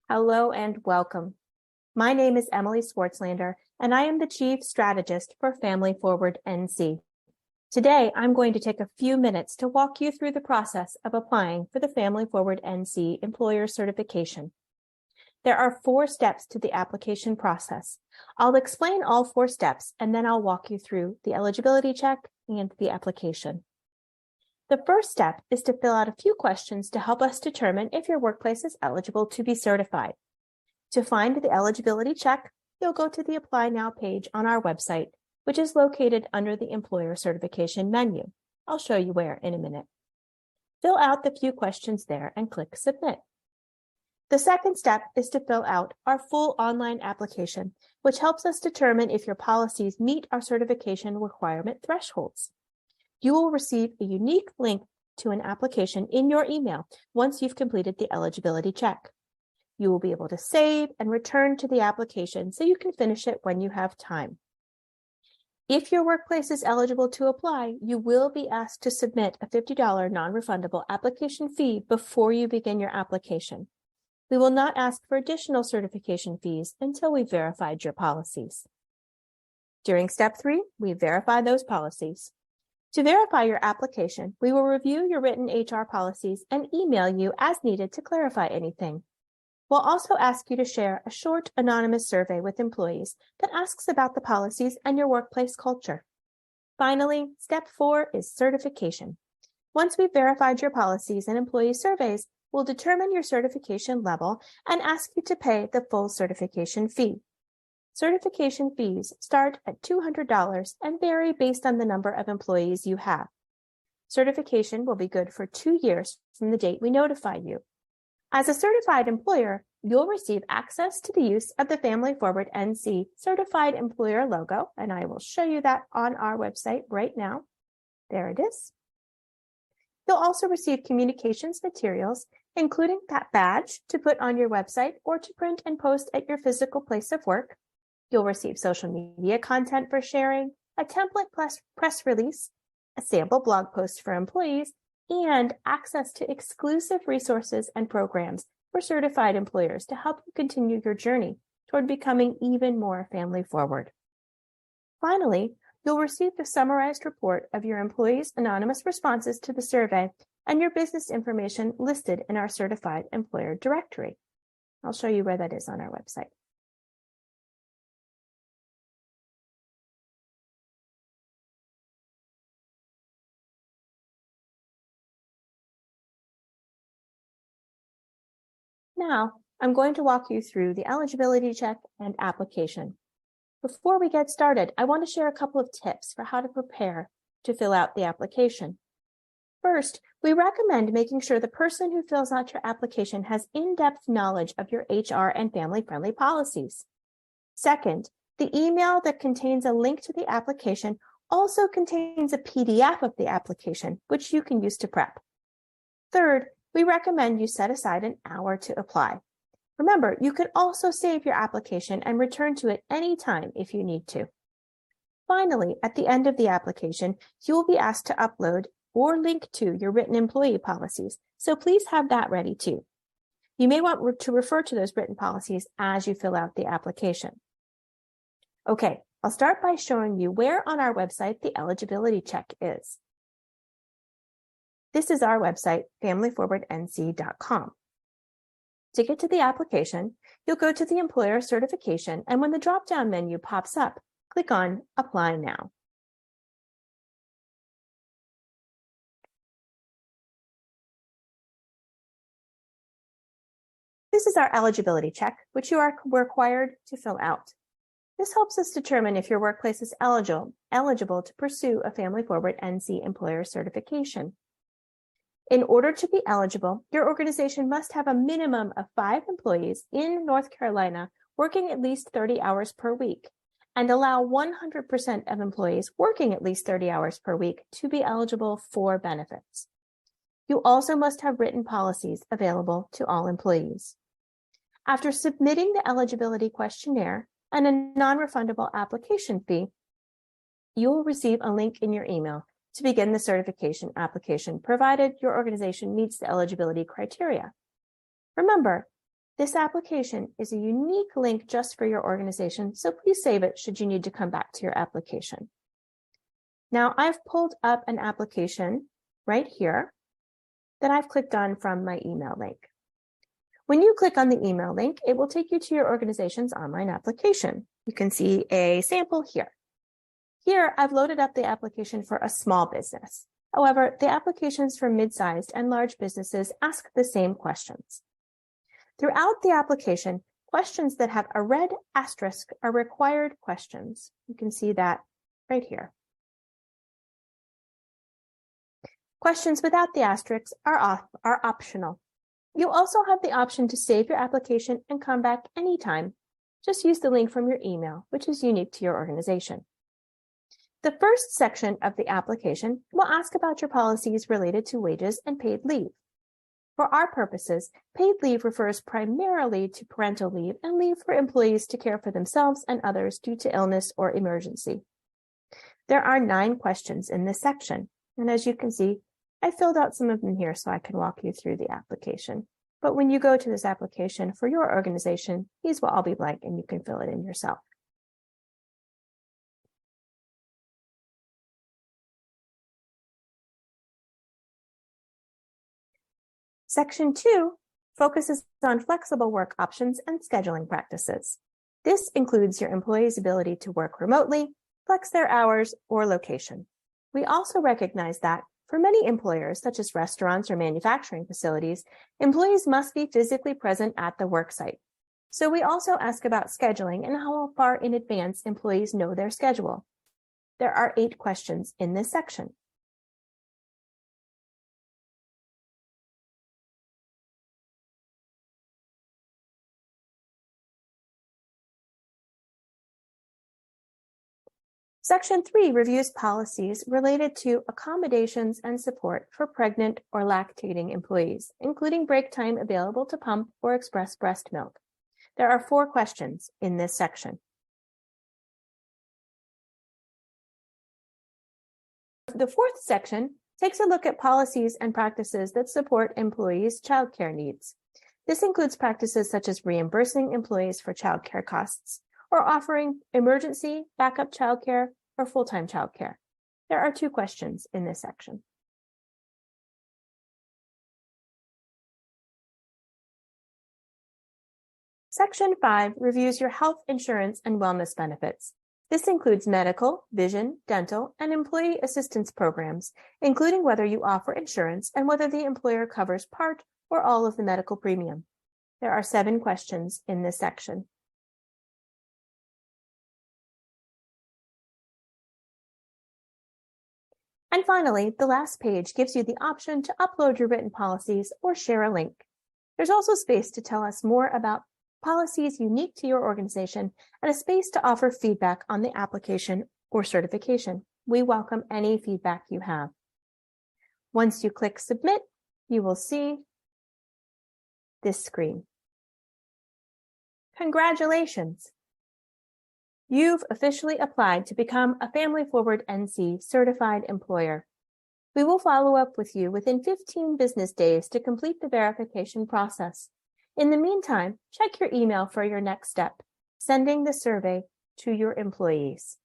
Hello and welcome. My name is Emily Swartzlander, and I am the Chief Strategist for Family Forward NC. Today, I'm going to take a few minutes to walk you through the process of applying for the Family Forward NC Employer Certification. There are 4 steps to the application process. I'll explain all 4 steps, and then I'll walk you through the eligibility check and the application. The first step is to fill out a few questions to help us determine if your workplace is eligible to be certified. To find the eligibility check, you'll go to the Apply Now page on our website, which is located under the Employer Certification menu. I'll show you where in a minute. Fill out the few questions there and click Submit. The second step is to fill out our full online application, which helps us determine if your policies meet our certification requirement thresholds. You will receive a unique link to an application in your email once you've completed the eligibility check. You will be able to save and return to the application so you can finish it when you have time. If your workplace is eligible to apply, you will be asked to submit a $50 non-refundable application fee before you begin your application. We will not ask for additional certification fees until we've verified your policies. During step 3, we verify those policies. To verify your application, we will review your written HR policies and email you as needed to clarify anything. We'll also ask you to share a short anonymous survey with employees that asks about the policies and your workplace culture. Finally, step 4 is certification. Once we've verified your policies and employee surveys, we'll determine your certification level and ask you to pay the full certification fee. Certification fees start at $200 and vary based on the number of employees you have. Certification will be good for 2 years from the date we notify you. As a certified employer, you'll receive access to the use of the Family Forward NC Certified Employer logo, and I will show you that on our website right now. There it is. You'll also receive communications materials, including that badge to put on your website or to print and post at your physical place of work. You'll receive social media content for sharing, a template plus press release, a sample blog post for employees, and access to exclusive resources and programs for certified employers to help you continue your journey toward becoming even more family forward. Finally, you'll receive the summarized report of your employees' anonymous responses to the survey and your business information listed in our certified employer directory. I'll show you where that is on our website. Now, I'm going to walk you through the eligibility check and application. Before we get started, I want to share a couple of tips for how to prepare to fill out the application. First, we recommend making sure the person who fills out your application has in-depth knowledge of your HR and family-friendly policies. Second, the email that contains a link to the application also contains a PDF of the application, which you can use to prep. Third, we recommend you set aside an hour to apply. Remember, you can also save your application and return to it anytime if you need to. Finally, at the end of the application, you will be asked to upload or link to your written employee policies, so please have that ready too. You may want to refer to those written policies as you fill out the application. Okay, I'll start by showing you where on our website the eligibility check is. This is our website, familyforwardnc.com. To get to the application, you'll go to the employer certification, and when the drop-down menu pops up, click on Apply Now. This is our eligibility check, which you are required to fill out. This helps us determine if your workplace is eligible to pursue a Family Forward NC employer certification. In order to be eligible, your organization must have a minimum of 5 employees in North Carolina working at least 30 hours per week and allow 100% of employees working at least 30 hours per week to be eligible for benefits. You also must have written policies available to all employees. After submitting the eligibility questionnaire and a non-refundable application fee, you will receive a link in your email to begin the certification application, provided your organization meets the eligibility criteria. Remember, This application is a unique link just for your organization, so please save it should you need to come back to your application. Now, I've pulled up an application right here that I've clicked on from my email link. When you click on the email link, it will take you to your organization's online application. You can see a sample here. Here, I've loaded up the application for a small business. However, the applications for mid-sized and large businesses ask the same questions. Throughout the application, questions that have a red asterisk are required questions. You can see that right here. Questions without the asterisks are optional. You also have the option to save your application and come back anytime. Just use the link from your email, which is unique to your organization. The first section of the application will ask about your policies related to wages and paid leave. For our purposes, paid leave refers primarily to parental leave and leave for employees to care for themselves and others due to illness or emergency. There are 9 questions in this section, and as you can see, I filled out some of them here so I can walk you through the application. But when you go to this application for your organization, these will all be blank and you can fill it in yourself. Section 2 focuses on flexible work options and scheduling practices. This includes your employees' ability to work remotely, flex their hours, or location. We also recognize that for many employers, such as restaurants or manufacturing facilities, employees must be physically present at the worksite. So we also ask about scheduling and how far in advance employees know their schedule. There are 8 questions in this section. Section 3 reviews policies related to accommodations and support for pregnant or lactating employees, including break time available to pump or express breast milk. There are 4 questions in this section. The 4th section takes a look at policies and practices that support employees' childcare needs. This includes practices such as reimbursing employees for childcare costs, or offering emergency, backup childcare, or full-time childcare. There are 2 questions in this section. Section 5 reviews your health insurance and wellness benefits. This includes medical, vision, dental, and employee assistance programs, including whether you offer insurance and whether the employer covers part or all of the medical premium. There are 7 questions in this section. And finally, the last page gives you the option to upload your written policies or share a link. There's also space to tell us more about policies unique to your organization and a space to offer feedback on the application or certification. We welcome any feedback you have. Once you click Submit, you will see this screen. Congratulations! You've officially applied to become a Family Forward NC certified employer. We will follow up with you within 15 business days to complete the verification process. In the meantime, check your email for your next step, sending the survey to your employees.